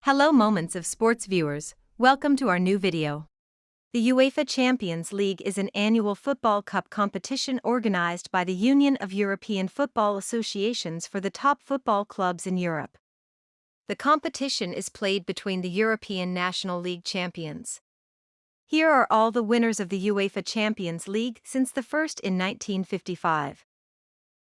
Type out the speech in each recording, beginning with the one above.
Hello moments of sports viewers, welcome to our new video. The UEFA Champions League is an annual football cup competition organized by the Union of European Football Associations for the top football clubs in Europe. The competition is played between the European National League champions. Here are all the winners of the UEFA Champions League since the first in 1955.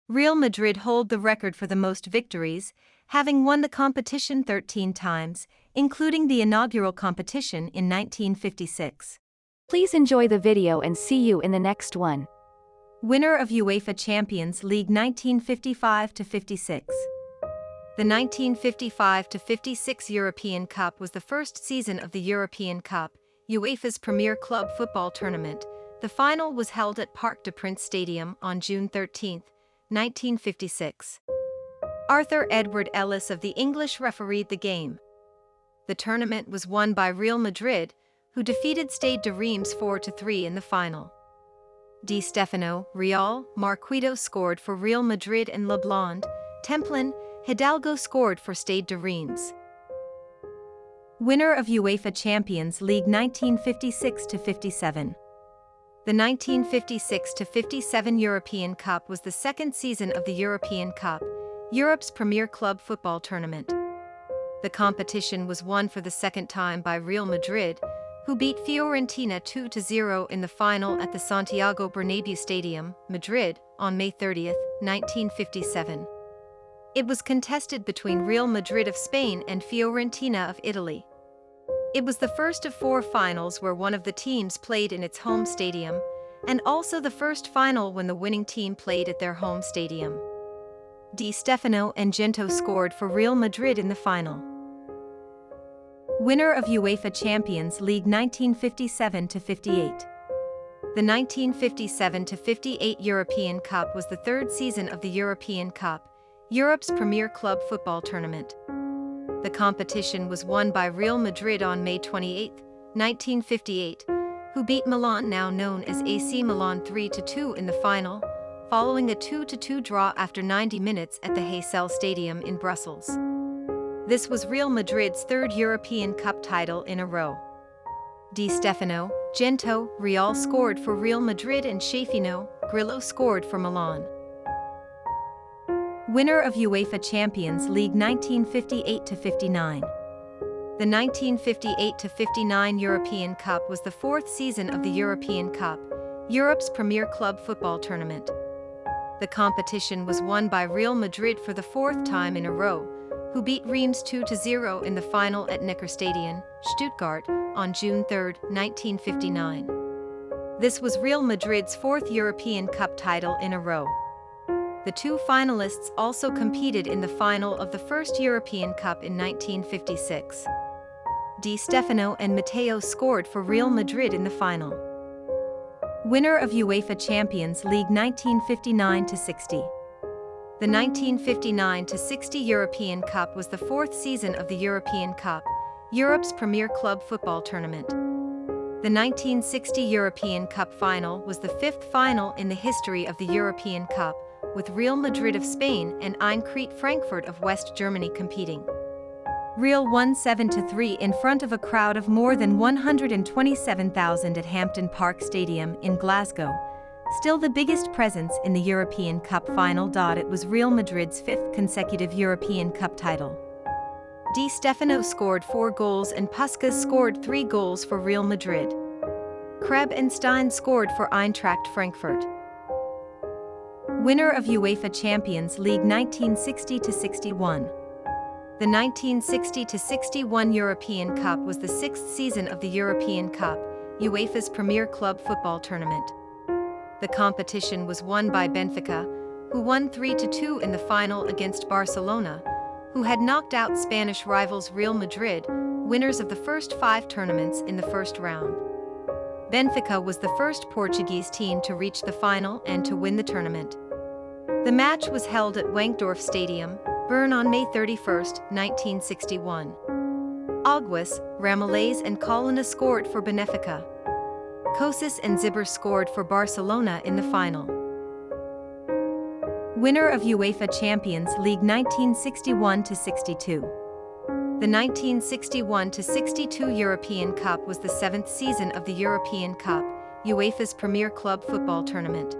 Real Madrid hold the record for the most victories, having won the competition 13 times, including the inaugural competition in 1956. Please enjoy the video and see you in the next one. Winner of UEFA Champions League 1955-56. The 1955-56 European Cup was the first season of the European Cup, UEFA's premier club football tournament. The final was held at Parc des Princes Stadium on June 13, 1956. Arthur Edward Ellis of the English refereed the game. The tournament was won by Real Madrid, who defeated Stade de Reims 4-3 in the final. Di Stefano, Real, Marquito scored for Real Madrid and LeBlanc, Templin, Hidalgo scored for Stade de Reims. Winner of UEFA Champions League 1956-57. The 1956-57 European Cup was the second season of the European Cup, Europe's premier club football tournament. The competition was won for the second time by Real Madrid, who beat Fiorentina 2-0 in the final at the Santiago Bernabéu Stadium, Madrid, on May 30, 1957. It was contested between Real Madrid of Spain and Fiorentina of Italy. It was the first of four finals where one of the teams played in its home stadium, and also the first final when the winning team played at their home stadium. Di Stefano and Gento scored for Real Madrid in the final. Winner of UEFA Champions League 1957-58. The 1957-58 European Cup was the third season of the European Cup, Europe's premier club football tournament. The competition was won by Real Madrid on May 28, 1958, who beat Milan, now known as AC Milan, 3-2 in the final, following a 2-2 draw after 90 minutes at the Heysel Stadium in Brussels. This was Real Madrid's third European Cup title in a row. Di Stefano, Gento, Real scored for Real Madrid and Schiaffino, Grillo scored for Milan. Winner of UEFA Champions League 1958-59. The 1958-59 European Cup was the fourth season of the European Cup, Europe's premier club football tournament. The competition was won by Real Madrid for the fourth time in a row, who beat Reims 2-0 in the final at Neckarstadion, Stuttgart, on June 3, 1959. This was Real Madrid's fourth European Cup title in a row. The two finalists also competed in the final of the first European Cup in 1956. Di Stefano and Matteo scored for Real Madrid in the final. Winner of UEFA Champions League 1959-60. The 1959-60 European Cup was the fourth season of the European Cup, Europe's premier club football tournament. The 1960 European Cup final was the fifth final in the history of the European Cup, with Real Madrid of Spain and Eintracht Frankfurt of West Germany competing. Real won 7-3 in front of a crowd of more than 127,000 at Hampden Park Stadium in Glasgow, still the biggest presence in the European Cup final. It was Real Madrid's fifth consecutive European Cup title. Di Stefano scored 4 goals and Puskas scored 3 goals for Real Madrid. Kreb and Stein scored for Eintracht Frankfurt. Winner of UEFA Champions League 1960-61. The 1960-61 European Cup was the sixth season of the European Cup, UEFA's premier club football tournament. The competition was won by Benfica, who won 3-2 in the final against Barcelona, who had knocked out Spanish rivals Real Madrid, winners of the first 5 tournaments in the first round. Benfica was the first Portuguese team to reach the final and to win the tournament. The match was held at Wankdorf Stadium, Bern on May 31, 1961. Aguas, Ramallés and Colina scored for Benfica. Kosis and Zibber scored for Barcelona in the final. Winner of UEFA Champions League 1961-62. The 1961-62 European Cup was the 7th season of the European Cup, UEFA's premier club football tournament.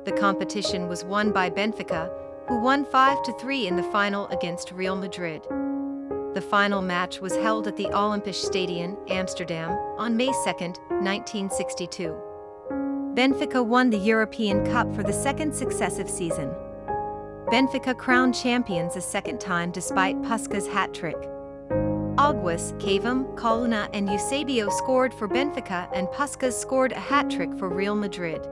The competition was won by Benfica, who won 5-3 in the final against Real Madrid. The final match was held at the Olympisch Stadion, Amsterdam, on May 2, 1962. Benfica won the European Cup for the second successive season. Benfica crowned champions a second time despite Puskas' hat-trick. Aguas, Cavum, Coluna and Eusebio scored for Benfica and Puskas scored a hat-trick for Real Madrid.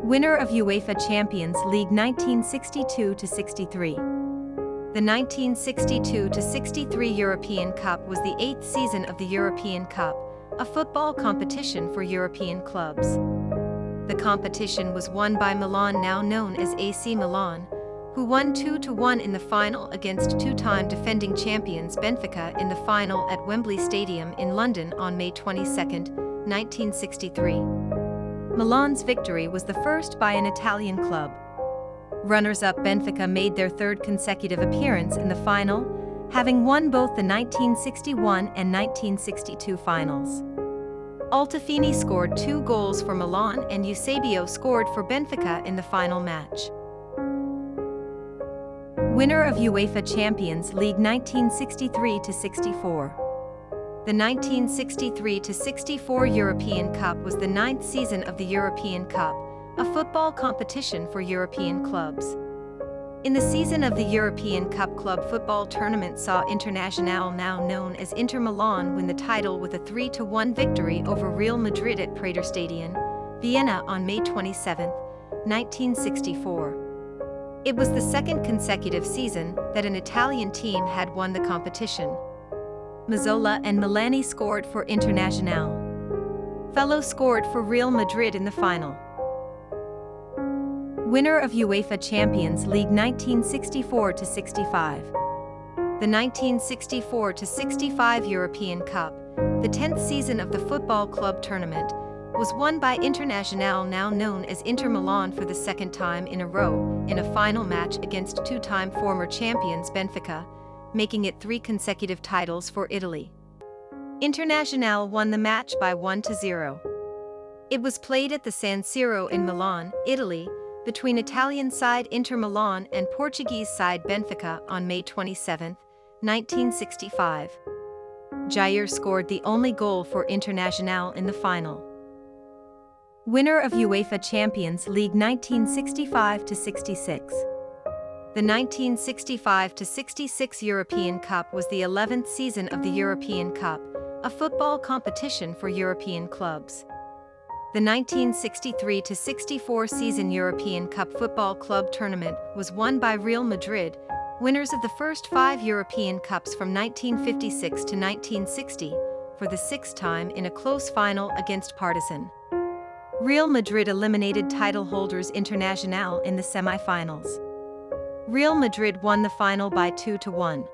Winner of UEFA Champions League 1962-63. The 1962-63 European Cup was the 8th season of the European Cup, a football competition for European clubs. The competition was won by Milan, now known as AC Milan, who won 2-1 in the final against two-time defending champions Benfica in the final at Wembley Stadium in London on May 22, 1963. Milan's victory was the first by an Italian club. Runners-up Benfica made their third consecutive appearance in the final, having won both the 1961 and 1962 finals. Altafini scored 2 goals for Milan and Eusebio scored for Benfica in the final match. Winner of UEFA Champions League 1963-64. The 1963-64 European Cup was the 9th season of the European Cup, a football competition for European clubs. In the season of the European Cup, club football tournament saw Internazionale, now known as Inter Milan, win the title with a 3-1 victory over Real Madrid at Praterstadion, Vienna on May 27, 1964. It was the second consecutive season that an Italian team had won the competition. Mazzola and Milani scored for Internazionale. Fellow scored for Real Madrid in the final. Winner of UEFA Champions League 1964-65. The 1964-65 European Cup, the 10th season of the football club tournament, was won by Internazionale, now known as Inter Milan, for the second time in a row in a final match against two-time former champions Benfica, making it 3 consecutive titles for Italy. Internazionale won the match by 1-0. It was played at the San Siro in Milan, Italy, between Italian side Inter Milan and Portuguese side Benfica on May 27, 1965. Jair scored the only goal for Internazionale in the final. Winner of UEFA Champions League 1965-66. The 1965-66 European Cup was the 11th season of the European Cup, a football competition for European clubs. The 1963-64 season European Cup football club tournament was won by Real Madrid, winners of the first 5 European Cups from 1956 to 1960, for the 6th time in a close final against Partizan. Real Madrid eliminated title holders Internazionale in the semi-finals. Real Madrid won the final by 2-1.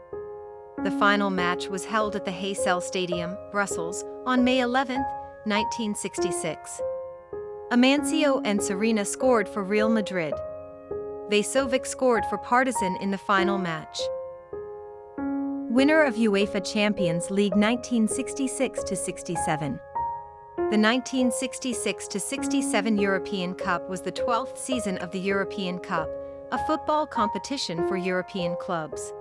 The final match was held at the Heysel Stadium, Brussels, on May 11, 1966. Amancio and Serena scored for Real Madrid. Vasovic scored for Partizan in the final match. Winner of UEFA Champions League 1966-67. The 1966-67 European Cup was the 12th season of the European Cup, a football competition for European clubs.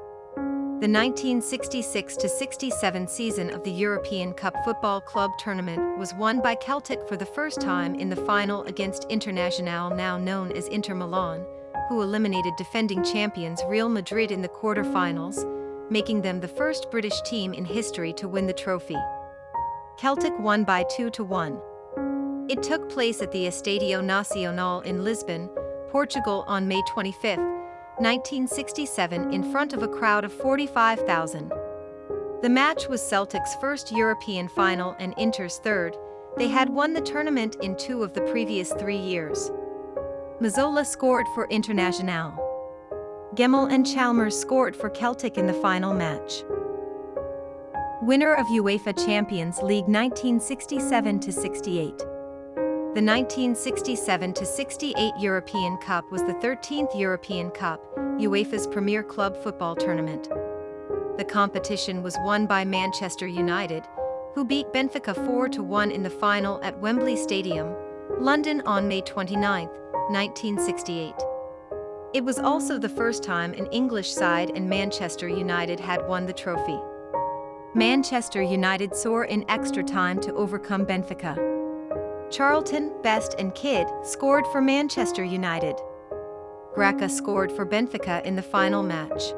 The 1966-67 season of the European Cup football club tournament was won by Celtic for the first time in the final against Internazionale, now known as Inter Milan, who eliminated defending champions Real Madrid in the quarter-finals, making them the first British team in history to win the trophy. Celtic won by 2-1. It took place at the Estádio Nacional in Lisbon, Portugal on May 25, 1967, in front of a crowd of 45,000. The match was Celtic's first European final and Inter's third. They had won the tournament in 2 of the previous 3 years. Mazzola scored for Internazionale. Gemmell and Chalmers scored for Celtic in the final match. Winner of UEFA Champions League 1967-68. The 1967-68 European Cup was the 13th European Cup, UEFA's premier club football tournament. The competition was won by Manchester United, who beat Benfica 4-1 in the final at Wembley Stadium, London on May 29, 1968. It was also the first time an English side and Manchester United had won the trophy. Manchester United soar in extra time to overcome Benfica. Charlton, Best and Kidd scored for Manchester United. Gracca scored for Benfica in the final match.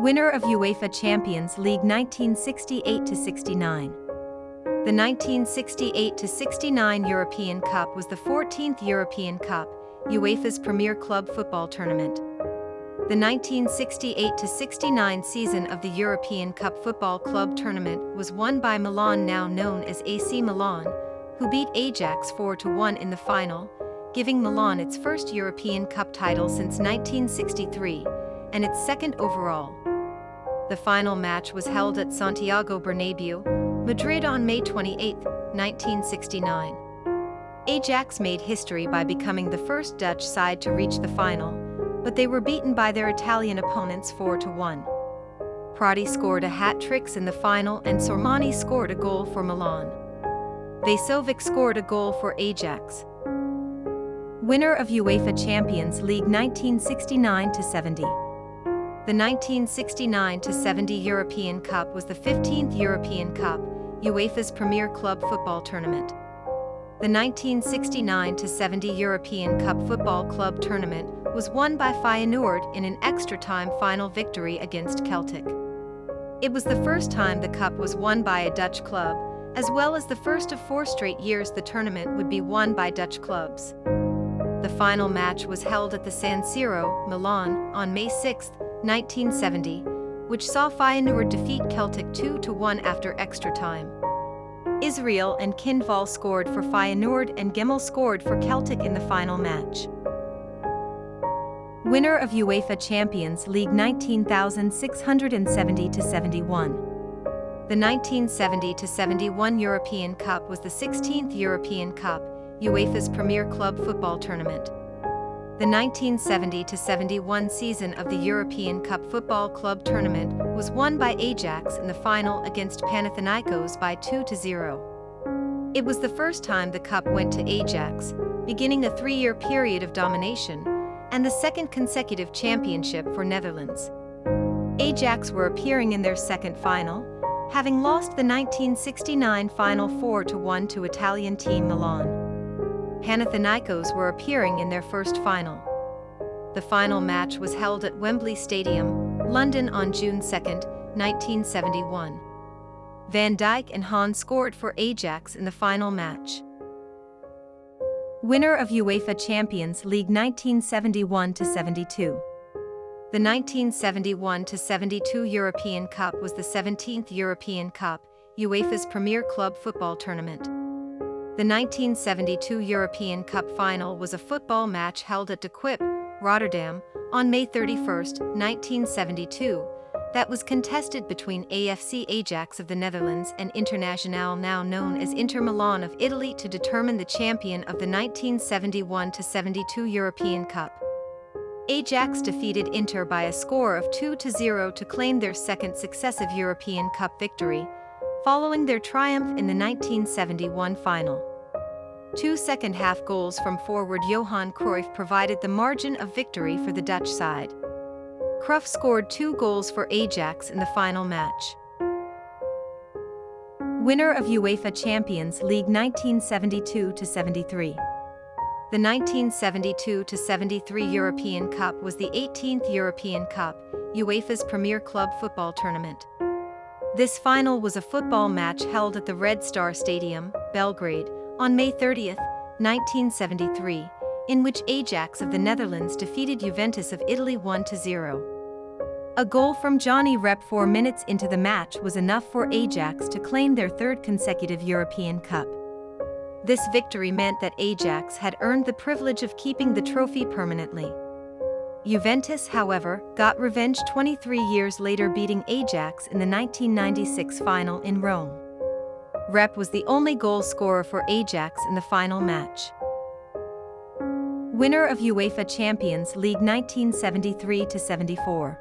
Winner of UEFA Champions League 1968-69. The 1968-69 European Cup was the 14th European Cup, UEFA's premier club football tournament. The 1968-69 season of the European Cup Football Club Tournament was won by Milan, now known as AC Milan, who beat Ajax 4-1 in the final, giving Milan its first European Cup title since 1963, and its second overall. The final match was held at Santiago Bernabéu, Madrid on May 28, 1969. Ajax made history by becoming the first Dutch side to reach the final, but they were beaten by their Italian opponents 4-1. Prati scored a hat-trick in the final and Sormani scored a goal for Milan. Vasovic scored a goal for Ajax. Winner of UEFA Champions League 1969-70. The 1969-70 European Cup was the 15th European Cup, UEFA's premier club football tournament. The 1969-70 European Cup Football Club Tournament was won by Feyenoord in an extra-time final victory against Celtic. It was the first time the cup was won by a Dutch club, as well as the first of 4 straight years the tournament would be won by Dutch clubs. The final match was held at the San Siro, Milan, on May 6, 1970, which saw Feyenoord defeat Celtic 2-1 after extra time. Israel and Kindval scored for Feyenoord and Gemmel scored for Celtic in the final match. Winner of UEFA Champions League 1970-71. The 1970-71 European Cup was the 16th European Cup, UEFA's premier club football tournament. The 1970-71 season of the European Cup Football Club Tournament was won by Ajax in the final against Panathinaikos by 2-0. It was the first time the cup went to Ajax, beginning a 3-year period of domination, and the second consecutive championship for Netherlands. Ajax were appearing in their second final, having lost the 1969 final 4-1 to Italian team Milan. Panathinaikos were appearing in their first final. The final match was held at Wembley Stadium, London on June 2, 1971. Van Dijk and Hahn scored for Ajax in the final match. Winner of UEFA Champions League 1971-72. The 1971-72 European Cup was the 17th European Cup, UEFA's premier club football tournament. The 1972 European Cup final was a football match held at De Kuip, Rotterdam, on May 31, 1972, that was contested between AFC Ajax of the Netherlands and Internazionale, now known as Inter Milan of Italy, to determine the champion of the 1971-72 European Cup. Ajax defeated Inter by a score of 2-0 to claim their second successive European Cup victory, following their triumph in the 1971 final. 2 second-half goals from forward Johan Cruyff provided the margin of victory for the Dutch side. Cruyff scored 2 goals for Ajax in the final match. Winner of UEFA Champions League 1972-73. The 1972-73 European Cup was the 18th European Cup, UEFA's premier club football tournament. This final was a football match held at the Red Star Stadium, Belgrade, on May 30, 1973, in which Ajax of the Netherlands defeated Juventus of Italy 1-0. A goal from Johnny Rep 4 minutes into the match was enough for Ajax to claim their third consecutive European Cup. This victory meant that Ajax had earned the privilege of keeping the trophy permanently. Juventus, however, got revenge 23 years later, beating Ajax in the 1996 final in Rome. Rep was the only goal scorer for Ajax in the final match. Winner of UEFA Champions League 1973-74.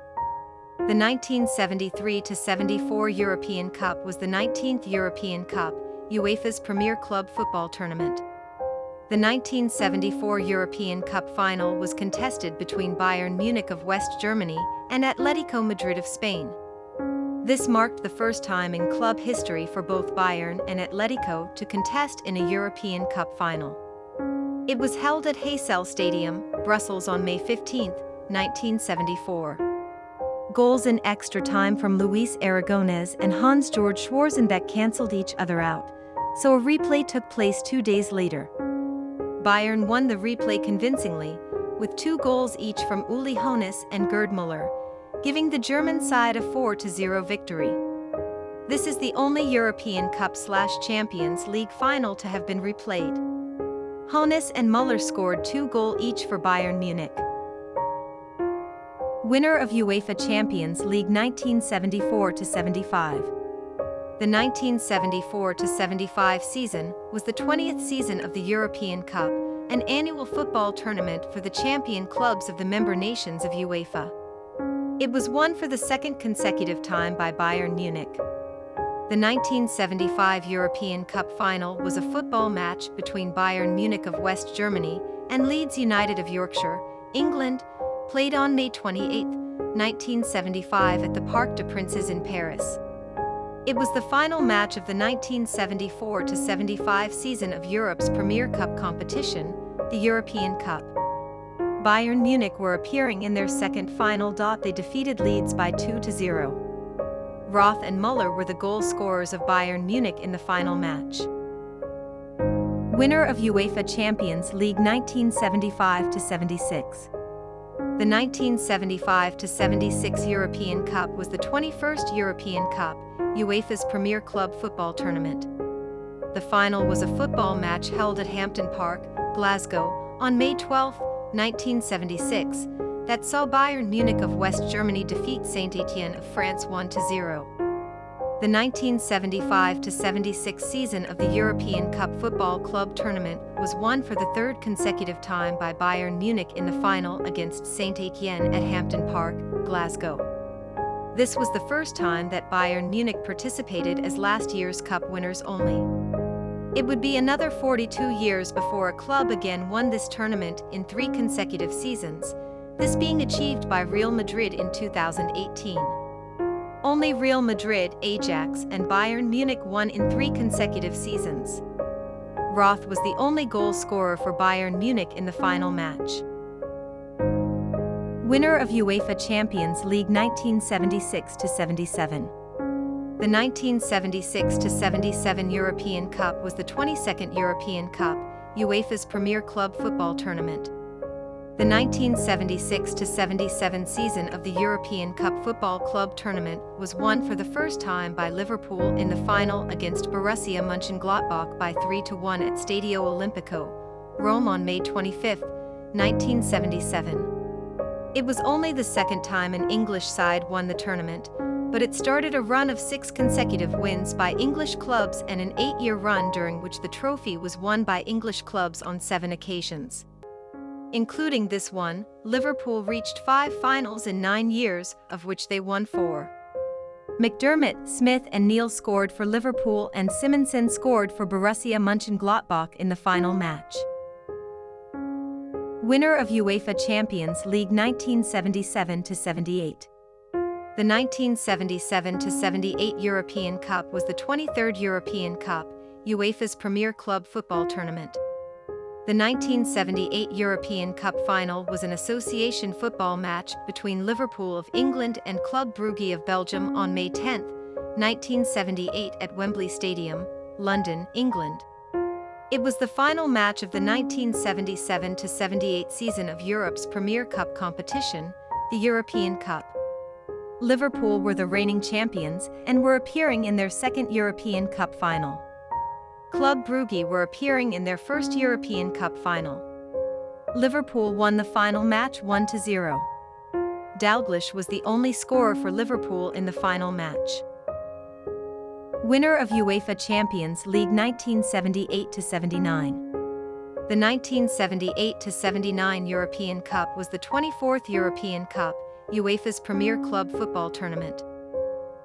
The 1973-74 European Cup was the 19th European Cup, UEFA's premier club football tournament. The 1974 European Cup final was contested between Bayern Munich of West Germany and Atletico Madrid of Spain. This marked the first time in club history for both Bayern and Atletico to contest in a European Cup final. It was held at Heysel Stadium, Brussels on May 15, 1974. Goals in extra time from Luis Aragonés and Hans-Georg Schwarzenbeck cancelled each other out, so a replay took place 2 days later. Bayern won the replay convincingly, with 2 goals each from Uli Hoeneß and Gerd Müller, giving the German side a 4-0 victory. This is the only European Cup/Champions League final to have been replayed. Hoeneß and Müller scored 2 goals each for Bayern Munich. Winner of UEFA Champions League 1974-75. The 1974-75 season was the 20th season of the European Cup, an annual football tournament for the champion clubs of the member nations of UEFA. It was won for the second consecutive time by Bayern Munich. The 1975 European Cup final was a football match between Bayern Munich of West Germany and Leeds United of Yorkshire, England, played on May 28, 1975 at the Parc des Princes in Paris. It was the final match of the 1974-75 season of Europe's Premier Cup competition, the European Cup. Bayern Munich were appearing in their second final. They defeated Leeds by 2-0. Roth and Müller were the goal scorers of Bayern Munich in the final match. Winner of UEFA Champions League 1975-76. The 1975-76 European Cup was the 21st European Cup, UEFA's premier club football tournament. The final was a football match held at Hampden Park, Glasgow, on May 12, 1976, that saw Bayern Munich of West Germany defeat Saint-Étienne of France 1-0. The 1975-76 season of the European Cup Football Club Tournament was won for the third consecutive time by Bayern Munich in the final against Saint-Étienne at Hampden Park, Glasgow. This was the first time that Bayern Munich participated as last year's Cup winners only. It would be another 42 years before a club again won this tournament in 3 consecutive seasons, this being achieved by Real Madrid in 2018. Only Real Madrid, Ajax, and Bayern Munich won in 3 consecutive seasons. Roth was the only goal scorer for Bayern Munich in the final match. Winner of UEFA Champions League 1976-77. The 1976-77 European Cup was the 22nd European Cup, UEFA's premier club football tournament. The 1976-77 season of the European Cup Football Club Tournament was won for the first time by Liverpool in the final against Borussia Mönchengladbach by 3-1 at Stadio Olimpico, Rome on May 25, 1977. It was only the second time an English side won the tournament, but it started a run of 6 consecutive wins by English clubs and an 8-year run during which the trophy was won by English clubs on 7 occasions. Including this one, Liverpool reached 5 finals in 9 years, of which they won 4. McDermott, Smith and Neal scored for Liverpool and Simonsen scored for Borussia Mönchengladbach in the final match. Winner of UEFA Champions League 1977-78. The 1977-78 European Cup was the 23rd European Cup, UEFA's premier club football tournament. The 1978 European Cup final was an association football match between Liverpool of England and Club Brugge of Belgium on May 10, 1978 at Wembley Stadium, London, England. It was the final match of the 1977-78 season of Europe's Premier Cup competition, the European Cup. Liverpool were the reigning champions and were appearing in their second European Cup final. Club Brugge were appearing in their first European Cup final. Liverpool won the final match 1-0. Dalglish was the only scorer for Liverpool in the final match. Winner of UEFA Champions League 1978-79. The 1978-79 European Cup was the 24th European Cup, UEFA's premier club football tournament.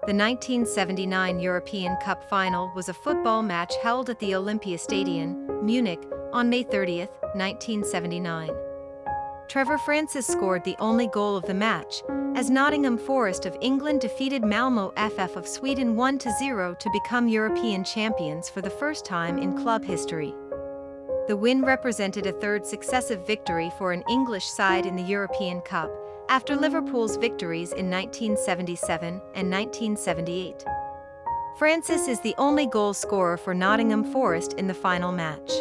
The 1979 European Cup final was a football match held at the Olympiastadion, Munich, on May 30, 1979. Trevor Francis scored the only goal of the match, as Nottingham Forest of England defeated Malmö FF of Sweden 1-0 to become European champions for the first time in club history. The win represented a third successive victory for an English side in the European Cup, after Liverpool's victories in 1977 and 1978. Francis is the only goal scorer for Nottingham Forest in the final match.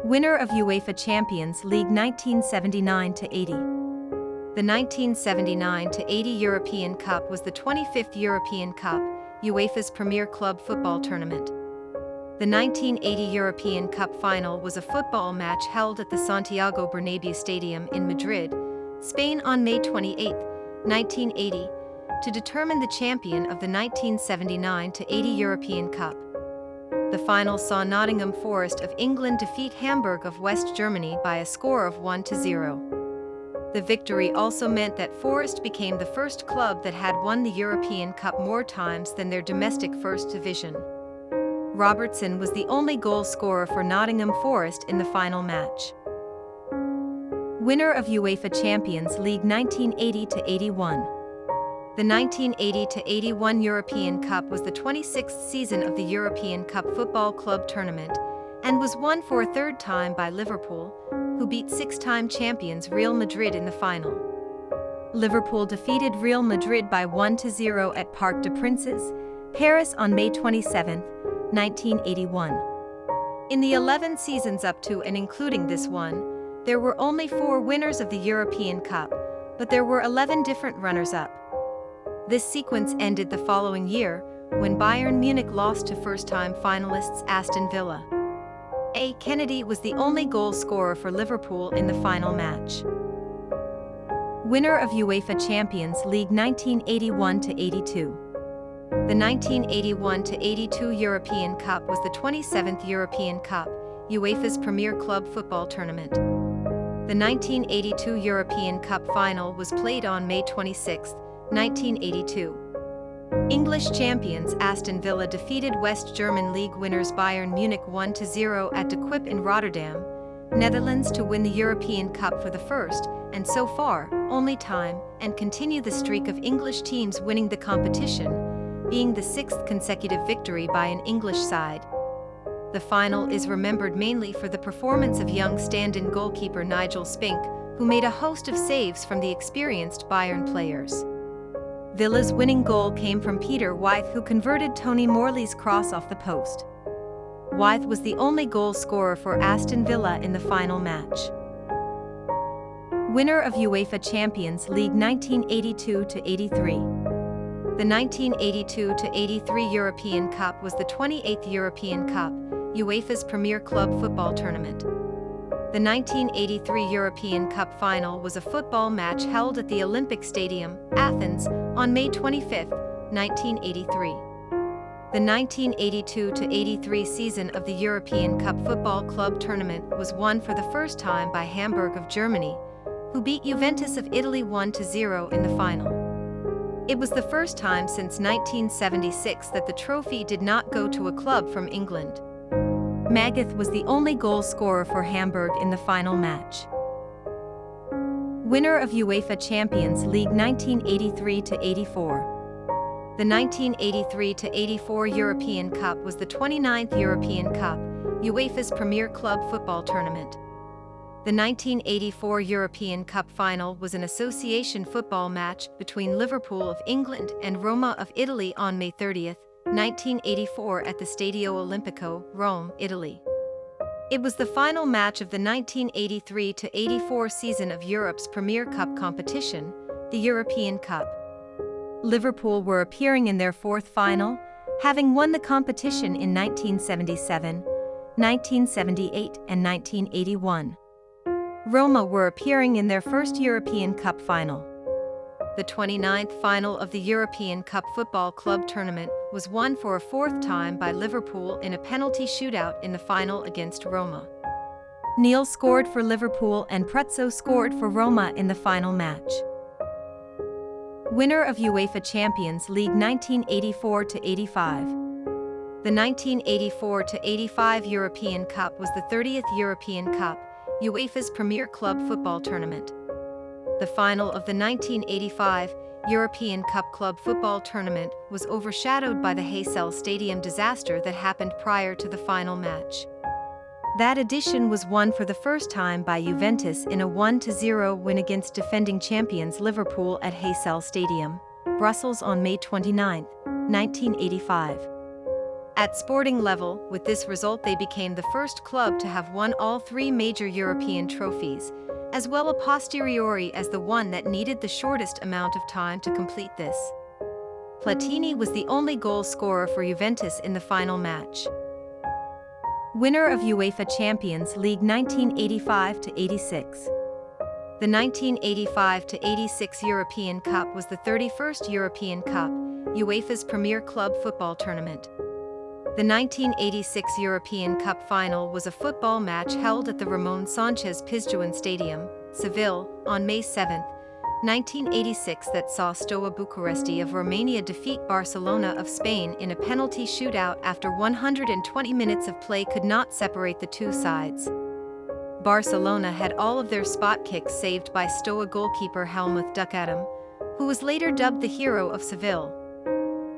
Winner of UEFA Champions League 1979-80. The 1979-80 European Cup was the 25th European Cup, UEFA's premier club football tournament. The 1980 European Cup final was a football match held at the Santiago Bernabéu Stadium in Madrid, Spain on May 28, 1980, to determine the champion of the 1979-80 European Cup. The final saw Nottingham Forest of England defeat Hamburg of West Germany by a score of 1-0. The victory also meant that Forest became the first club that had won the European Cup more times than their domestic First Division. Robertson was the only goal scorer for Nottingham Forest in the final match. Winner of UEFA Champions League 1980-81. The 1980-81 European Cup was the 26th season of the European Cup Football Club Tournament and was won for a third time by Liverpool, who beat six-time champions Real Madrid in the final. Liverpool defeated Real Madrid by 1-0 at Parc des Princes, Paris on May 27, 1981. In the 11 seasons up to and including this one, there were only 4 winners of the European Cup, but there were 11 different runners-up. This sequence ended the following year, when Bayern Munich lost to first-time finalists Aston Villa. A. Kennedy was the only goal scorer for Liverpool in the final match. Winner of UEFA Champions League 1981-82. The 1981-82 European Cup was the 27th European Cup, UEFA's premier club football tournament. The 1982 European Cup final was played on May 26, 1982. English champions Aston Villa defeated West German league winners Bayern Munich 1-0 at De Kuip in Rotterdam, Netherlands to win the European Cup for the first, and so far, only time, and continue the streak of English teams winning the competition, being the 6th consecutive victory by an English side. The final is remembered mainly for the performance of young stand-in goalkeeper Nigel Spink, who made a host of saves from the experienced Bayern players. Villa's winning goal came from Peter Wythe, who converted Tony Morley's cross off the post. Wythe was the only goal scorer for Aston Villa in the final match. Winner of UEFA Champions League 1982-83. The 1982-83 European Cup was the 28th European Cup, UEFA's premier club football tournament. The 1983 European Cup final was a football match held at the Olympic Stadium, Athens, on May 25, 1983. The 1982-83 season of the European Cup Football Club Tournament was won for the first time by Hamburg of Germany, who beat Juventus of Italy 1-0 in the final. It was the first time since 1976 that the trophy did not go to a club from England. Magath was the only goal scorer for Hamburg in the final match. Winner of UEFA Champions League 1983-84. The 1983-84 European Cup was the 29th European Cup, UEFA's premier club football tournament. The 1984 European Cup final was an association football match between Liverpool of England and Roma of Italy on May 30, 1984 at the Stadio Olimpico, Rome, Italy. It was the final match of the 1983-84 season of Europe's Premier Cup competition, the European Cup. Liverpool were appearing in their 4th final, having won the competition in 1977, 1978 and 1981. Roma were appearing in their first European Cup final. The 29th final of the European Cup Football Club Tournament was won for a 4th time by Liverpool in a penalty shootout in the final against Roma. Neil scored for Liverpool and Pruzzo scored for Roma in the final match. Winner of UEFA Champions League 1984-85. The 1984-85 European Cup was the 30th European Cup, UEFA's premier club football tournament. The final of the 1985 European Cup club football tournament was overshadowed by the Heysel Stadium disaster that happened prior to the final match. That edition was won for the first time by Juventus in a 1-0 win against defending champions Liverpool at Heysel Stadium, Brussels on May 29, 1985. At sporting level, with this result they became the first club to have won all three major European trophies, as well a posteriori as the one that needed the shortest amount of time to complete this. Platini was the only goal scorer for Juventus in the final match. Winner of UEFA Champions League 1985-86. The 1985-86 European Cup was the 31st European Cup, UEFA's premier club football tournament. The 1986 European Cup final was a football match held at the Ramon Sanchez Pizjuan Stadium, Seville, on May 7, 1986 that saw Steaua Bucuresti of Romania defeat Barcelona of Spain in a penalty shootout after 120 minutes of play could not separate the two sides. Barcelona had all of their spot kicks saved by Steaua goalkeeper Helmuth Duckadam, who was later dubbed the hero of Seville.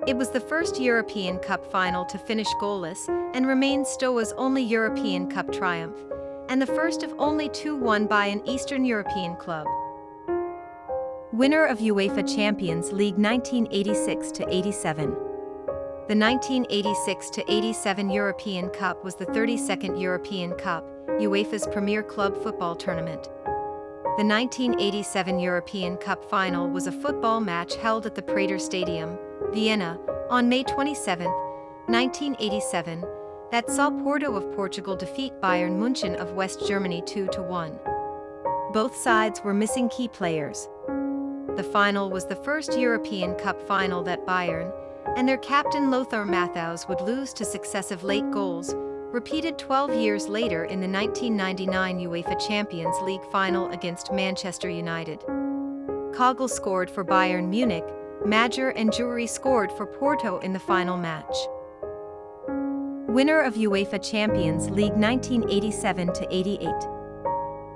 It was the first European Cup final to finish goalless and remains Steaua's only European Cup triumph, and the first of only two won by an Eastern European club. Winner of UEFA Champions League 1986-87. The 1986-87 European Cup was the 32nd European Cup, UEFA's premier club football tournament. The 1987 European Cup final was a football match held at the Prater Stadium, Vienna, on May 27, 1987, that saw Porto of Portugal defeat Bayern München of West Germany 2-1. Both sides were missing key players. The final was the first European Cup final that Bayern and their captain Lothar Matthäus would lose to successive late goals, repeated 12 years later in the 1999 UEFA Champions League final against Manchester United. Kogel scored for Bayern Munich, Major and Jury scored for Porto in the final match. Winner of UEFA Champions League 1987-88.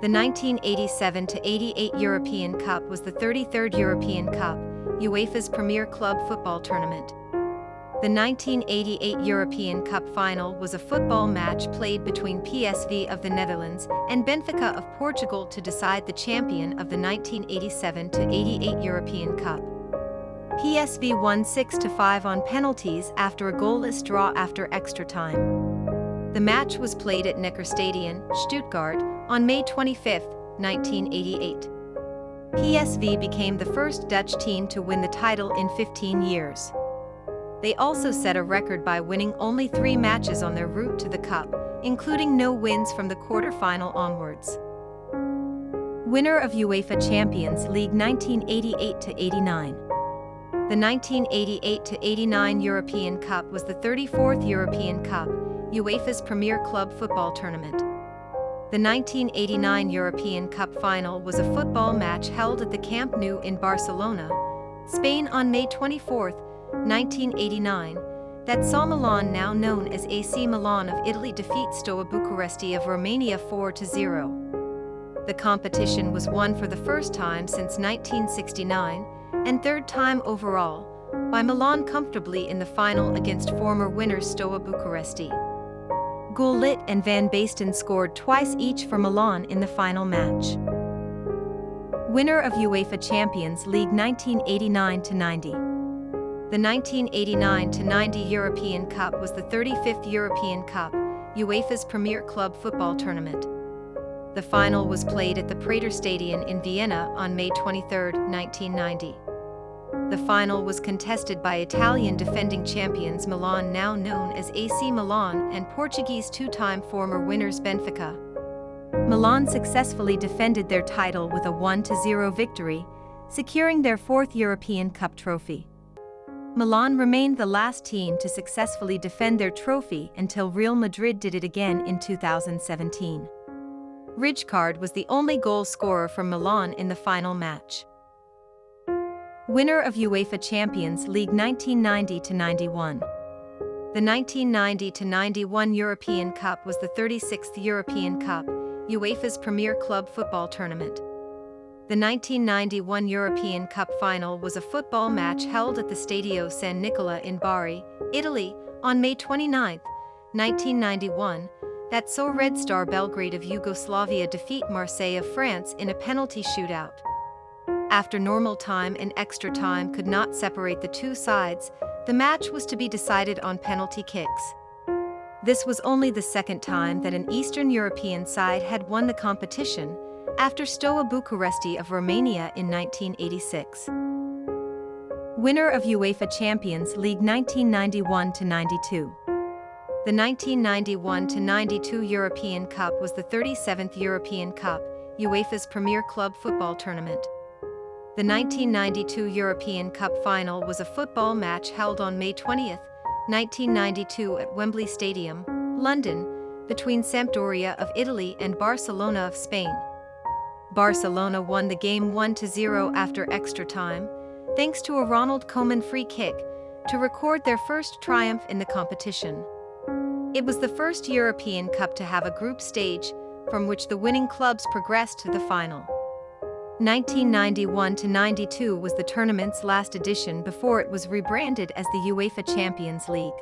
The 1987-88 European Cup was the 33rd European Cup, UEFA's premier club football tournament. The 1988 European Cup final was a football match played between PSV of the Netherlands and Benfica of Portugal to decide the champion of the 1987-88 European Cup. PSV won 6-5 on penalties after a goalless draw after extra time. The match was played at Neckarstadion, Stuttgart, on May 25, 1988. PSV became the first Dutch team to win the title in 15 years. They also set a record by winning only 3 matches on their route to the Cup, including no wins from the quarter-final onwards. Winner of UEFA Champions League 1988-89. The 1988-89 European Cup was the 34th European Cup, UEFA's premier club football tournament. The 1989 European Cup final was a football match held at the Camp Nou in Barcelona, Spain on May 24, 1989, that saw Milan, now known as AC Milan of Italy, defeat Steaua Bucuresti of Romania 4-0. The competition was won for the first time since 1969, and third time overall, by Milan comfortably in the final against former winners Steaua Bucuresti. Gullit and Van Basten scored twice each for Milan in the final match. Winner of UEFA Champions League 1989-90. The 1989-90 European Cup was the 35th European Cup, UEFA's premier club football tournament. The final was played at the Prater Stadion in Vienna on May 23, 1990. The final was contested by Italian defending champions Milan, now known as AC Milan, and Portuguese 2-time former winners Benfica. Milan successfully defended their title with a 1-0 victory, securing their 4th European Cup trophy. Milan remained the last team to successfully defend their trophy until Real Madrid did it again in 2017. Rijkaard was the only goal scorer from Milan in the final match. Winner of UEFA Champions League 1990-91. The 1990-91 European Cup was the 36th European Cup, UEFA's premier club football tournament. The 1991 European Cup final was a football match held at the Stadio San Nicola in Bari, Italy, on May 29, 1991, that saw Red Star Belgrade of Yugoslavia defeat Marseille of France in a penalty shootout. After normal time and extra time could not separate the two sides, the match was to be decided on penalty kicks. This was only the second time that an Eastern European side had won the competition, after Steaua Bucuresti of Romania in 1986. Winner of UEFA Champions League 1991-92. The 1991-92 European Cup was the 37th European Cup, UEFA's premier club football tournament. The 1992 European Cup final was a football match held on May 20, 1992 at Wembley Stadium, London, between Sampdoria of Italy and Barcelona of Spain. Barcelona won the game 1-0 after extra time, thanks to a Ronald Koeman free kick, to record their first triumph in the competition. It was the first European Cup to have a group stage, from which the winning clubs progressed to the final. 1991-92 was the tournament's last edition before it was rebranded as the UEFA Champions League.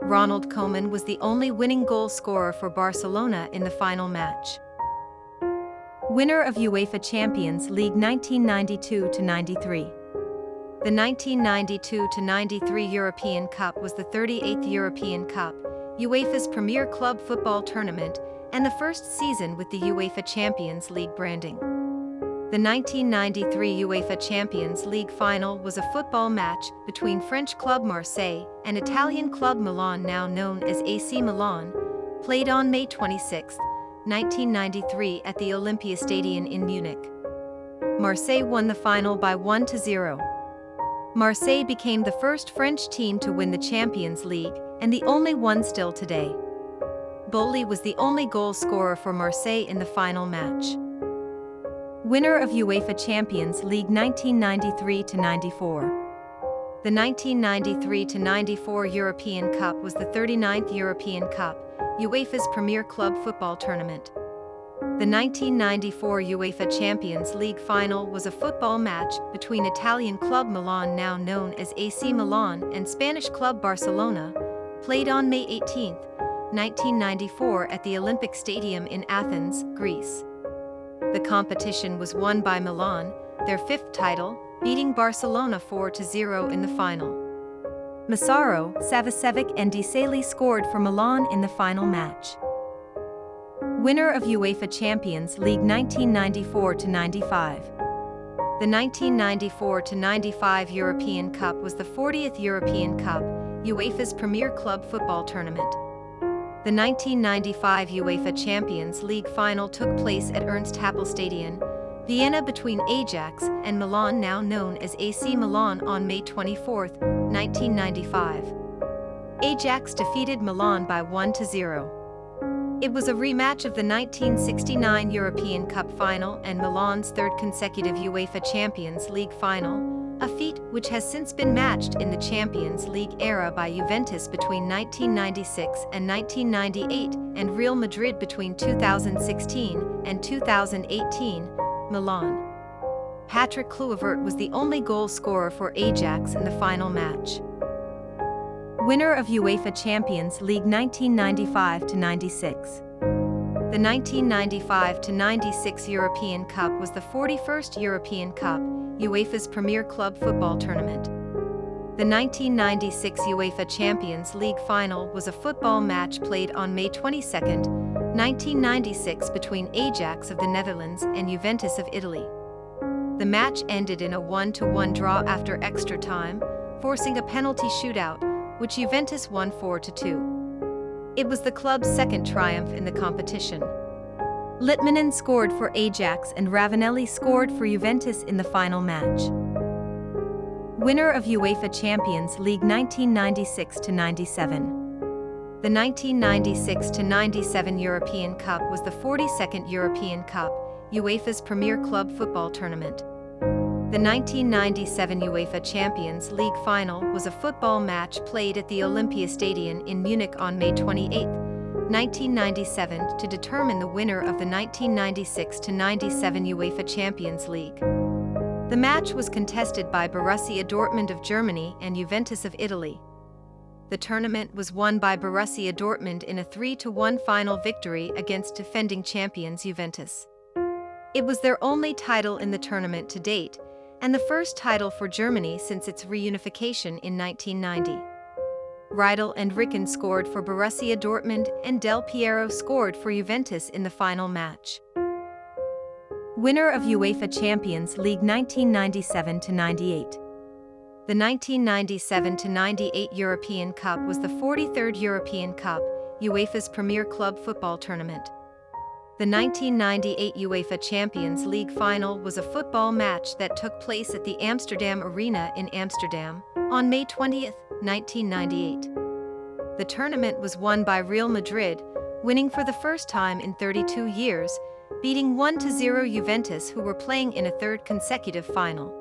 Ronald Koeman was the only winning goal scorer for Barcelona in the final match. Winner of UEFA Champions League 1992-93. The 1992-93 European Cup was the 38th European Cup, UEFA's premier club football tournament, and the first season with the UEFA Champions League branding. The 1993 UEFA Champions League final was a football match between French club Marseille and Italian club Milan, now known as AC Milan, played on May 26, 1993 at the Olympiastadion in Munich. Marseille won the final by 1-0. Marseille became the first French team to win the Champions League, and the only one still today. Boli was the only goal scorer for Marseille in the final match. Winner of UEFA Champions League 1993-94. The 1993-94 European Cup was the 39th European Cup, UEFA's premier club football tournament. The 1994 UEFA Champions League final was a football match between Italian club Milan, now known as AC Milan, and Spanish club Barcelona, played on May 18, 1994 at the Olympic Stadium in Athens, Greece. The competition was won by Milan, their fifth title, beating Barcelona 4-0 in the final. Massaro, Savicevic and Diseli scored for Milan in the final match. Winner of UEFA Champions League 1994-95. The 1994-95 European Cup was the 40th European Cup, UEFA's premier club football tournament. The 1995 UEFA Champions League final took place at Ernst-Happel-Stadion, Vienna, between Ajax and Milan, now known as AC Milan, on May 24, 1995. Ajax defeated Milan by 1-0. It was a rematch of the 1969 European Cup final and Milan's third consecutive UEFA Champions League final, a feat which has since been matched in the Champions League era by Juventus between 1996 and 1998 and Real Madrid between 2016 and 2018, Milan. Patrick Kluivert was the only goal scorer for Ajax in the final match. Winner of UEFA Champions League 1995-96. The 1995-96 European Cup was the 41st European Cup, UEFA's premier club football tournament. The 1996 UEFA Champions League final was a football match played on May 22, 1996 between Ajax of the Netherlands and Juventus of Italy. The match ended in a 1-1 draw after extra time, forcing a penalty shootout, which Juventus won 4-2. It was the club's second triumph in the competition. Litmanen scored for Ajax and Ravanelli scored for Juventus in the final match. Winner of UEFA Champions League 1996-97. The 1996-97 European Cup was the 42nd European Cup, UEFA's premier club football tournament. The The 1997 UEFA Champions League final was a football match played at the Olympiastadion in Munich on May 28, 1997, to determine the winner of the 1996-97 UEFA Champions League. The match was contested by Borussia Dortmund of Germany and Juventus of Italy. The tournament was won by Borussia Dortmund in a 3-1 final victory against defending champions Juventus. It was their only title in the tournament to date, and the first title for Germany since its reunification in 1990. Riedel and Ricken scored for Borussia Dortmund and Del Piero scored for Juventus in the final match. Winner of UEFA Champions League 1997-98. The 1997-98 European Cup was the 43rd European Cup, UEFA's premier club football tournament. The 1998 UEFA Champions League final was a football match that took place at the Amsterdam Arena in Amsterdam on May 20, 1998. The tournament was won by Real Madrid, winning for the first time in 32 years, beating 1-0 Juventus, who were playing in a third consecutive final.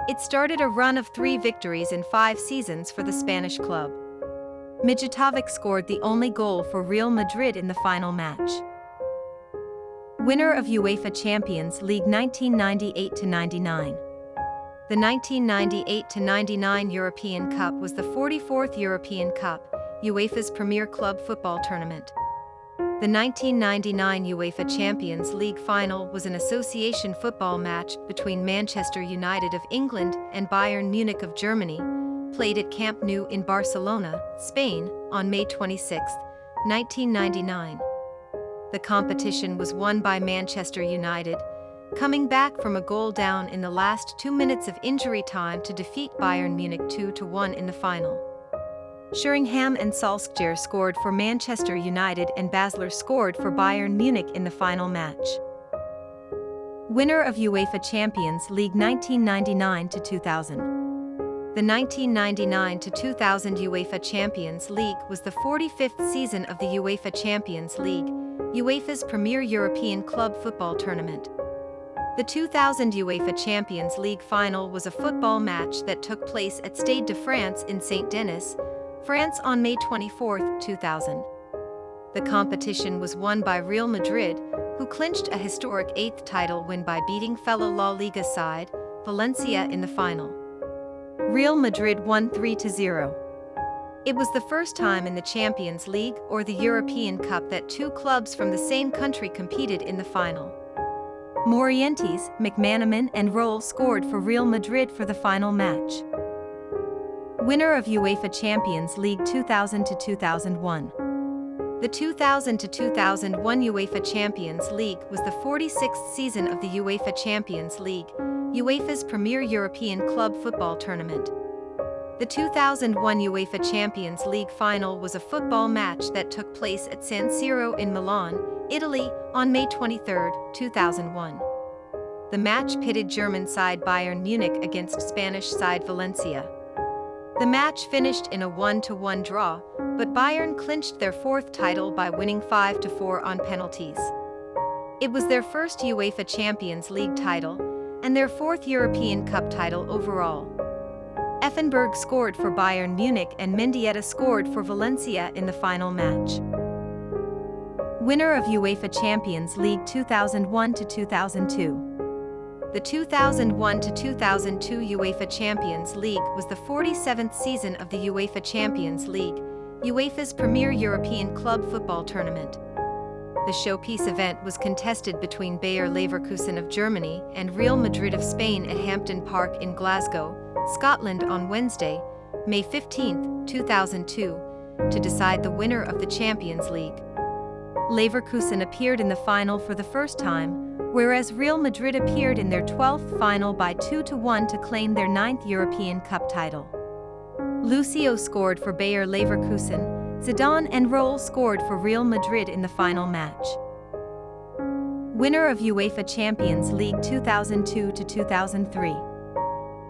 It started a run of 3 victories in 5 seasons for the Spanish club. Mijatovic scored the only goal for Real Madrid in the final match. Winner of UEFA Champions League 1998-99. The 1998-99 European Cup was the 44th European Cup, UEFA's premier club football tournament. The 1999 UEFA Champions League final was an association football match between Manchester United of England and Bayern Munich of Germany, played at Camp Nou in Barcelona, Spain, on May 26, 1999. The competition was won by Manchester United, coming back from a goal down in the last 2 minutes of injury time to defeat Bayern Munich 2-1 in the final. Sheringham and Solskjaer scored for Manchester United and Basler scored for Bayern Munich in the final match. Winner of UEFA Champions League 1999-2000. The 1999-2000 UEFA Champions League was the 45th season of the UEFA Champions League, UEFA's premier European club football tournament. The 2000 UEFA Champions League final was a football match that took place at Stade de France in Saint-Denis, France on May 24, 2000. The competition was won by Real Madrid, who clinched a historic 8th title win by beating fellow La Liga side, Valencia, in the final. Real Madrid won 3-0. It was the first time in the Champions League or the European Cup that 2 clubs from the same country competed in the final. Morientes, McManaman and Roll scored for Real Madrid for the final match. Winner of UEFA Champions League 2000-2001. The 2000-2001 UEFA Champions League was the 46th season of the UEFA Champions League, UEFA's premier European club football tournament. The 2001 UEFA Champions League final was a football match that took place at San Siro in Milan, Italy, on May 23, 2001. The match pitted German side Bayern Munich against Spanish side Valencia. The match finished in a 1-1 draw, but Bayern clinched their 4th title by winning 5-4 on penalties. It was their first UEFA Champions League title, and their 4th European Cup title overall. Effenberg scored for Bayern Munich and Mendieta scored for Valencia in the final match. Winner of UEFA Champions League 2001-2002. The 2001-2002 UEFA Champions League was the 47th season of the UEFA Champions League, UEFA's premier European club football tournament. The showpiece event was contested between Bayer Leverkusen of Germany and Real Madrid of Spain at Hampden Park in Glasgow, Scotland on Wednesday, May 15, 2002, to decide the winner of the Champions League. Leverkusen appeared in the final for the first time, whereas Real Madrid appeared in their 12th final by 2-1 to claim their 9th European Cup title. Lucio scored for Bayer Leverkusen, Zidane and Roll scored for Real Madrid in the final match. Winner of UEFA Champions League 2002-2003.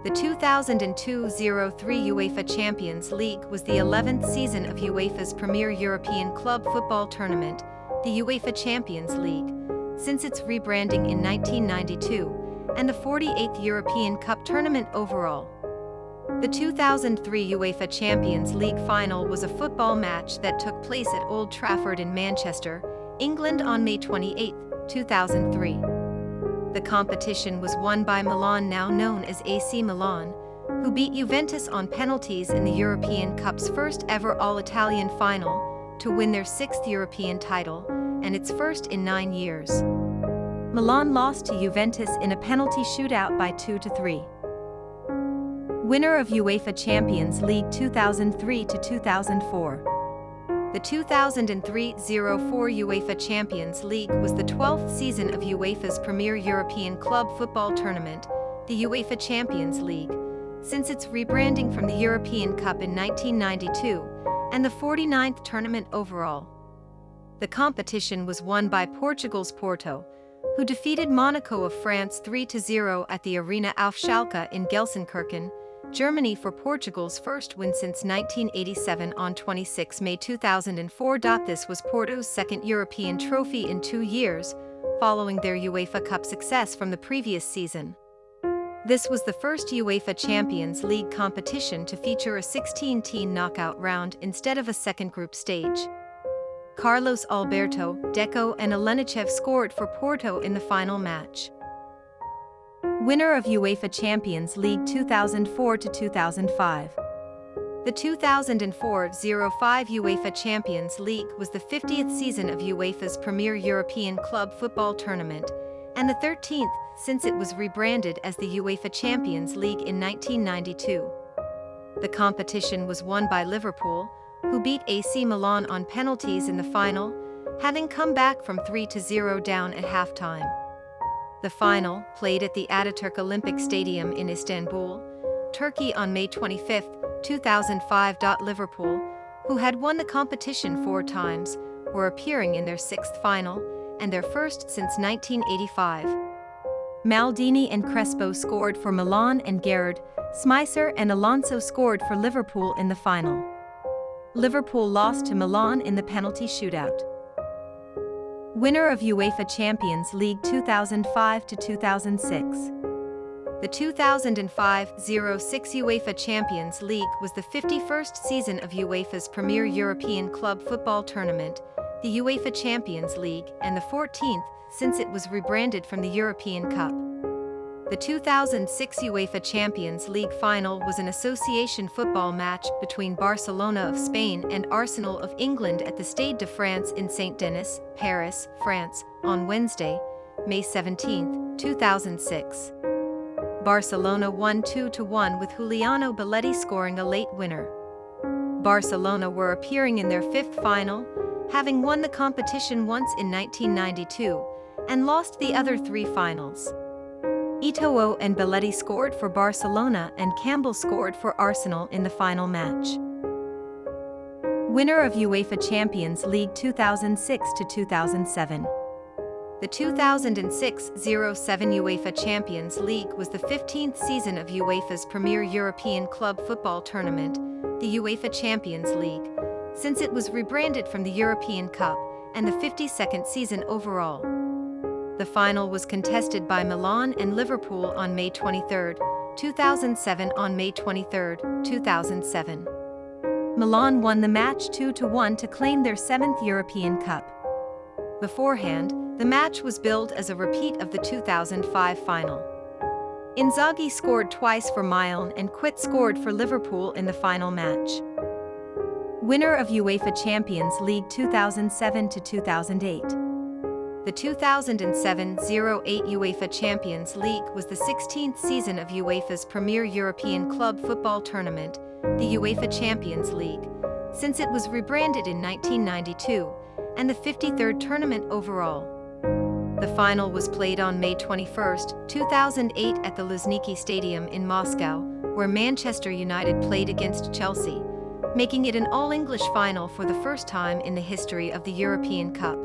The 2002-03 UEFA Champions League was the 11th season of UEFA's premier European club football tournament, the UEFA Champions League, since its rebranding in 1992, and the 48th European Cup tournament overall. The 2003 UEFA Champions League final was a football match that took place at Old Trafford in Manchester, England on May 28, 2003. The competition was won by Milan, now known as AC Milan, who beat Juventus on penalties in the European Cup's first ever all-Italian final to win their 6th European title, and its first in 9 years. Milan lost to Juventus in a penalty shootout by 2-3. Winner of UEFA Champions League 2003-2004. The 2003-04 UEFA Champions League was the 12th season of UEFA's premier European club football tournament, the UEFA Champions League, since its rebranding from the European Cup in 1992, and the 49th tournament overall. The competition was won by Portugal's Porto, who defeated Monaco of France 3-0 at the Arena auf Schalke in Gelsenkirchen, Germany, for Portugal's first win since 1987 on 26 May 2004. This was Porto's second European trophy in 2 years, following their UEFA Cup success from the previous season. This was the first UEFA Champions League competition to feature a 16-team knockout round instead of a second group stage. Carlos Alberto, Deco and Alenichev scored for Porto in the final match. Winner of UEFA Champions League 2004-2005. The 2004-05 UEFA Champions League was the 50th season of UEFA's premier European club football tournament, and the 13th since it was rebranded as the UEFA Champions League in 1992. The competition was won by Liverpool, who beat AC Milan on penalties in the final, having come back from 3-0 down at halftime. The final, played at the Ataturk Olympic Stadium in Istanbul, Turkey on May 25, 2005. Liverpool, who had won the competition 4 times, were appearing in their 6th final, and their first since 1985. Maldini and Crespo scored for Milan, and Gerrard, Smicer and Alonso scored for Liverpool in the final. Liverpool lost to Milan in the penalty shootout. Winner of UEFA Champions League 2005-2006. The 2005-06 UEFA Champions League was the 51st season of UEFA's premier European club football tournament, the UEFA Champions League, and the 14th since it was rebranded from the European Cup. The 2006 UEFA Champions League final was an association football match between Barcelona of Spain and Arsenal of England at the Stade de France in Saint-Denis, Paris, France, on Wednesday, May 17, 2006. Barcelona won 2-1 with Juliano Belletti scoring a late winner. Barcelona were appearing in their 5th final, having won the competition once in 1992, and lost the other 3 finals. Eto'o and Belletti scored for Barcelona, and Campbell scored for Arsenal in the final match. Winner of UEFA Champions League 2006-2007. The 2006-07 UEFA Champions League was the 15th season of UEFA's premier European club football tournament, the UEFA Champions League, since it was rebranded from the European Cup, and the 52nd season overall. The final was contested by Milan and Liverpool on May 23, 2007. On May 23, 2007. Milan won the match 2-1 to claim their 7th European Cup. Beforehand, the match was billed as a repeat of the 2005 final. Inzaghi scored twice for Milan, and Quit scored for Liverpool in the final match. Winner of UEFA Champions League 2007-2008. The 2007-08 UEFA Champions League was the 16th season of UEFA's premier European club football tournament, the UEFA Champions League, since it was rebranded in 1992, and the 53rd tournament overall. The final was played on May 21, 2008 at the Luzhniki Stadium in Moscow, where Manchester United played against Chelsea, making it an all-English final for the first time in the history of the European Cup.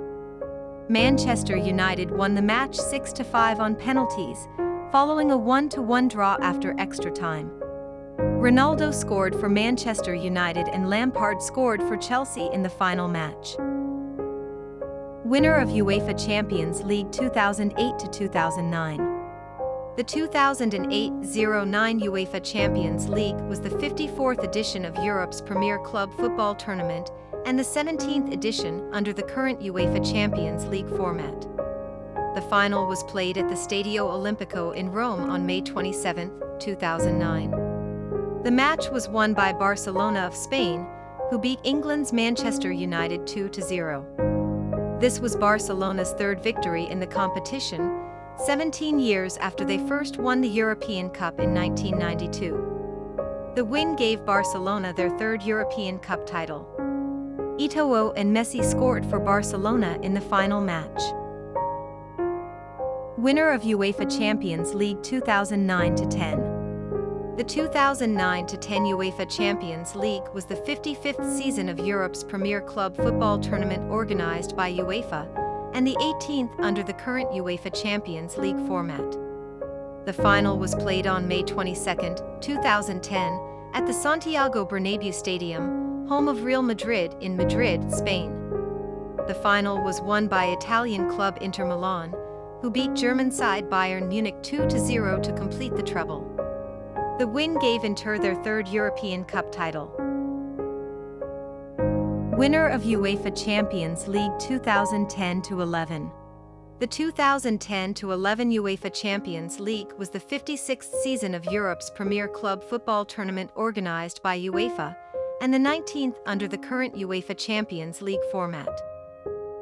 Manchester United won the match 6-5 on penalties, following a 1-1 draw after extra time. Ronaldo scored for Manchester United, and Lampard scored for Chelsea in the final match. Winner of UEFA Champions League 2008-2009. The 2008-09 UEFA Champions League was the 54th edition of Europe's premier club football tournament and the 17th edition under the current UEFA Champions League format. The final was played at the Stadio Olimpico in Rome on May 27, 2009. The match was won by Barcelona of Spain, who beat England's Manchester United 2-0. This was Barcelona's third victory in the competition, 17 years after they first won the European Cup in 1992. The win gave Barcelona their third European Cup title. Eto'o and Messi scored for Barcelona in the final match. Winner of UEFA Champions League 2009-10. The 2009-10 UEFA Champions League was the 55th season of Europe's premier club football tournament organized by UEFA, and the 18th under the current UEFA Champions League format. The final was played on May 22, 2010, at the Santiago Bernabéu Stadium, home of Real Madrid in Madrid, Spain. The final was won by Italian club Inter Milan, who beat German side Bayern Munich 2-0 to complete the treble. The win gave Inter their third European Cup title. Winner of UEFA Champions League 2010-11. The 2010-11 UEFA Champions League was the 56th season of Europe's premier club football tournament organized by UEFA, and the 19th under the current UEFA Champions League format.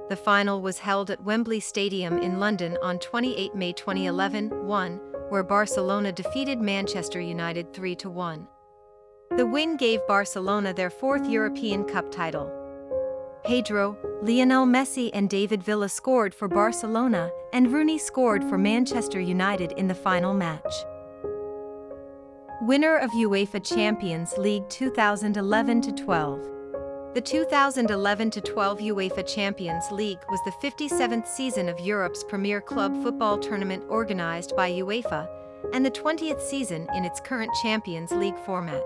The final was held at Wembley Stadium in London on 28 May 2011, where Barcelona defeated Manchester United 3-1. The win gave Barcelona their fourth European Cup title. Pedro, Lionel Messi and David Villa scored for Barcelona, and Rooney scored for Manchester United in the final match. Winner of UEFA Champions League 2011-12. The 2011-12 UEFA Champions League was the 57th season of Europe's premier club football tournament organized by UEFA, and the 20th season in its current Champions League format.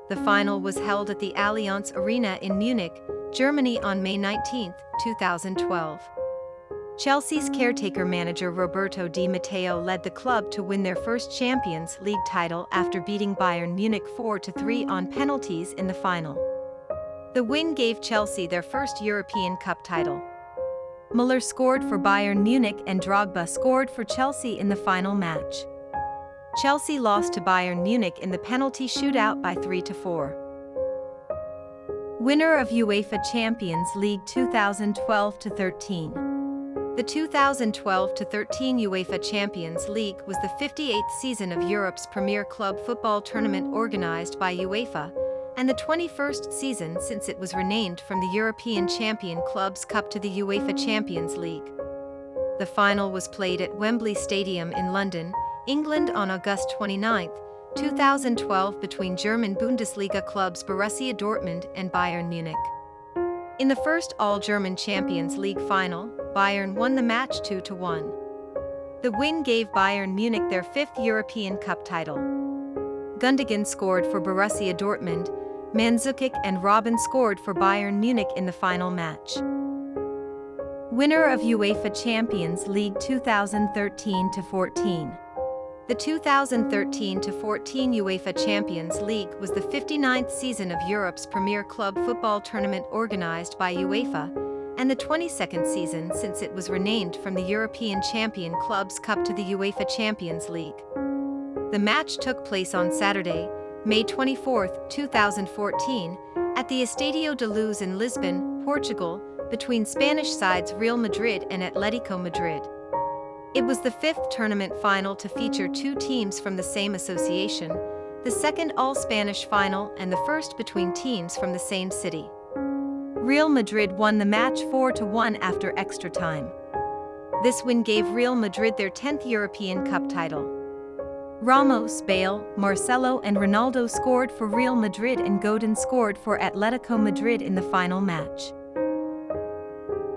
The final was held at the Allianz Arena in Munich, Germany on May 19, 2012. Chelsea's caretaker manager Roberto Di Matteo led the club to win their first Champions League title after beating Bayern Munich 4-3 on penalties in the final. The win gave Chelsea their first European Cup title. Müller scored for Bayern Munich and Drogba scored for Chelsea in the final match. Chelsea lost to Bayern Munich in the penalty shootout by 3-4. Winner of UEFA Champions League 2012-13. The 2012-13 UEFA Champions League was the 58th season of Europe's premier club football tournament organized by UEFA, and the 21st season since it was renamed from the European Champion Clubs Cup to the UEFA Champions League. The final was played at Wembley Stadium in London, England on August 29, 2012 between German Bundesliga clubs Borussia Dortmund and Bayern Munich. In the first all-German Champions League final, Bayern won the match 2-1. The win gave Bayern Munich their fifth European Cup title. Gundogan scored for Borussia Dortmund, Mandzukic and Robben scored for Bayern Munich in the final match. Winner of UEFA Champions League 2013-14. The 2013-14 UEFA Champions League was the 59th season of Europe's premier club football tournament organized by UEFA, and the 22nd season since it was renamed from the European Champion Clubs Cup to the UEFA Champions League. The match took place on Saturday, May 24, 2014, at the Estadio da Luz in Lisbon, Portugal, between Spanish sides Real Madrid and Atletico Madrid. It was the fifth tournament final to feature two teams from the same association, the second all-Spanish final and the first between teams from the same city. Real Madrid won the match 4-1 after extra time. This win gave Real Madrid their 10th European Cup title. Ramos, Bale, Marcelo and Ronaldo scored for Real Madrid and Godin scored for Atletico Madrid in the final match.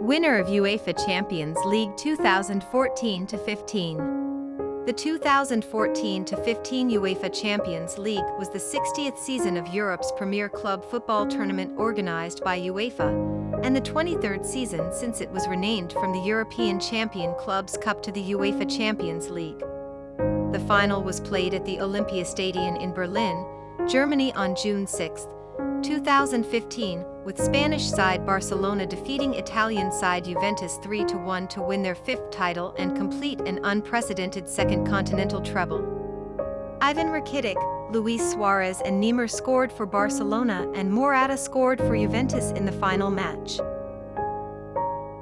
Winner of UEFA Champions League 2014-15. The 2014-15 UEFA Champions League was the 60th season of Europe's premier club football tournament organized by UEFA, and the 23rd season since it was renamed from the European Champion Clubs Cup to the UEFA Champions League. The final was played at the Olympiastadion in Berlin, Germany on June 6, 2015, with Spanish side Barcelona defeating Italian side Juventus 3-1 to win their fifth title and complete an unprecedented second continental treble. Ivan Rakitic, Luis Suarez and Neymar scored for Barcelona and Morata scored for Juventus in the final match.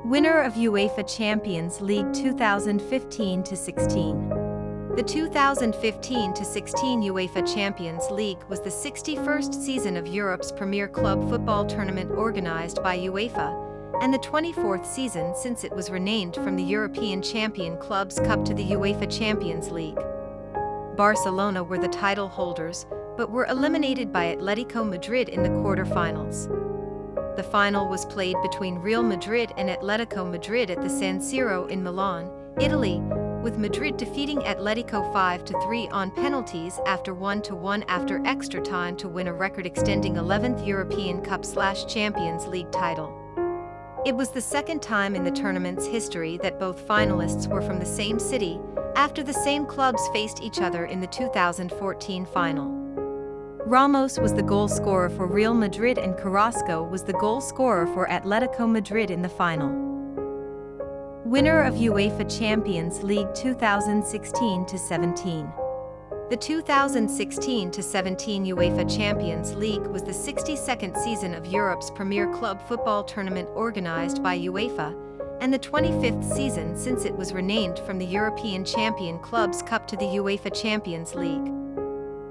Winner of UEFA Champions League 2015-16. The 2015-16 UEFA Champions League was the 61st season of Europe's premier club football tournament organized by UEFA, and the 24th season since it was renamed from the European Champion Clubs Cup to the UEFA Champions League. Barcelona were the title holders, but were eliminated by Atletico Madrid in the quarter-finals. The final was played between Real Madrid and Atletico Madrid at the San Siro in Milan, Italy, with Madrid defeating Atletico 5-3 on penalties after 1-1 after extra time to win a record-extending 11th European Cup/Champions League title. It was the second time in the tournament's history that both finalists were from the same city, after the same clubs faced each other in the 2014 final. Ramos was the goal scorer for Real Madrid and Carrasco was the goal scorer for Atletico Madrid in the final. Winner of UEFA Champions League 2016-17. The 2016-17 UEFA Champions League was the 62nd season of Europe's premier club football tournament organized by UEFA, and the 25th season since it was renamed from the European Champion Clubs Cup to the UEFA Champions League.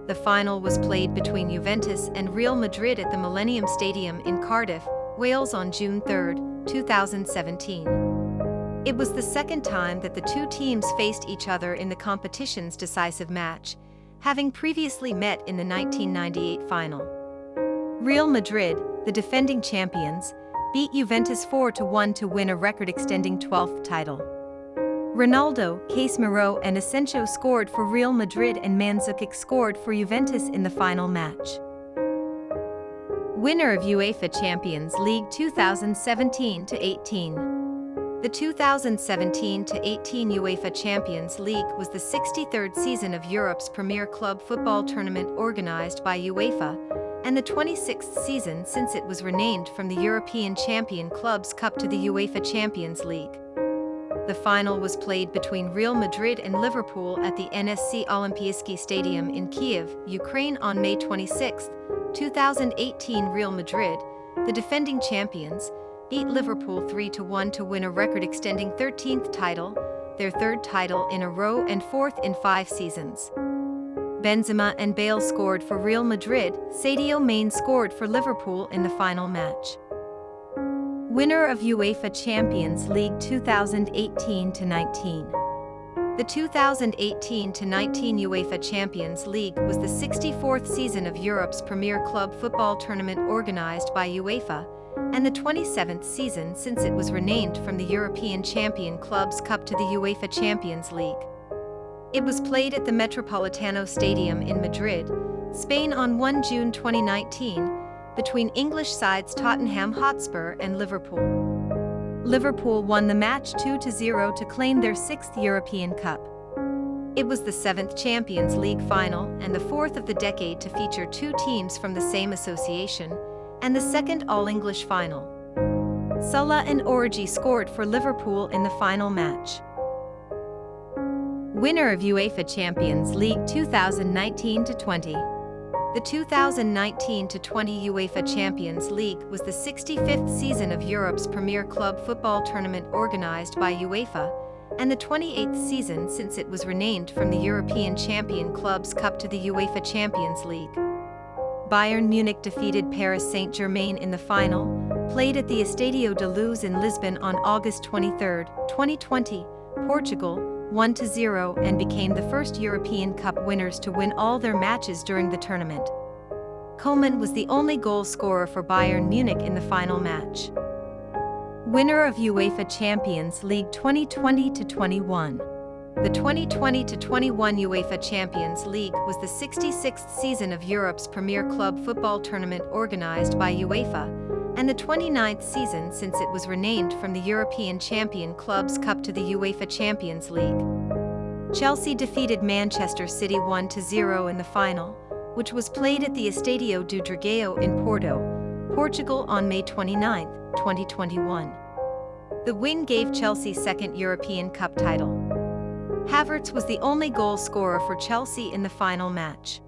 The final was played between Juventus and Real Madrid at the Millennium Stadium in Cardiff, Wales on June 3, 2017. It was the second time that the two teams faced each other in the competition's decisive match, having previously met in the 1998 final. Real Madrid, the defending champions, beat Juventus 4-1 to win a record-extending 12th title. Ronaldo, Casemiro and Asensio scored for Real Madrid and Mandzukic scored for Juventus in the final match. Winner of UEFA Champions League 2017-18. The 2017-18 UEFA Champions League was the 63rd season of Europe's premier club football tournament organized by UEFA, and the 26th season since it was renamed from the European Champion Clubs Cup to the UEFA Champions League. The final was played between Real Madrid and Liverpool at the NSC Olimpijski Stadium in Kiev, Ukraine on May 26, 2018. Real Madrid, the defending champions, beat Liverpool 3-1 to win a record-extending 13th title, their third title in a row and fourth in 5 seasons. Benzema and Bale scored for Real Madrid, Sadio Mane scored for Liverpool in the final match. Winner of UEFA Champions League 2018-19. The 2018-19 UEFA Champions League was the 64th season of Europe's premier club football tournament organized by UEFA, and the 27th season since it was renamed from the European Champion Clubs Cup to the UEFA Champions League. It was played at the Metropolitano Stadium in Madrid, Spain on 1 June 2019, between English sides Tottenham Hotspur and Liverpool. Liverpool won the match 2-0 to claim their 6th European Cup. It was the 7th Champions League final and the 4th of the decade to feature 2 teams from the same association, and the 2nd All-English final. Salah and Origi scored for Liverpool in the final match. Winner of UEFA Champions League 2019-20. The 2019-20 UEFA Champions League was the 65th season of Europe's premier club football tournament organized by UEFA, and the 28th season since it was renamed from the European Champion Clubs Cup to the UEFA Champions League. Bayern Munich defeated Paris Saint-Germain in the final, played at the Estadio da Luz in Lisbon on August 23, 2020, Portugal, 1-0 and became the first European Cup winners to win all their matches during the tournament. Coman was the only goal scorer for Bayern Munich in the final match. Winner of UEFA Champions League 2020-21. The 2020-21 UEFA Champions League was the 66th season of Europe's premier club football tournament organized by UEFA, and the 29th season since it was renamed from the European Champion Clubs Cup to the UEFA Champions League. Chelsea defeated Manchester City 1-0 in the final, which was played at the Estádio do Dragão in Porto, Portugal on May 29, 2021. The win gave Chelsea second European Cup title. Havertz was the only goal scorer for Chelsea in the final match.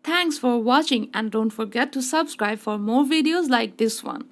Thanks for watching and don't forget to subscribe for more videos like this one.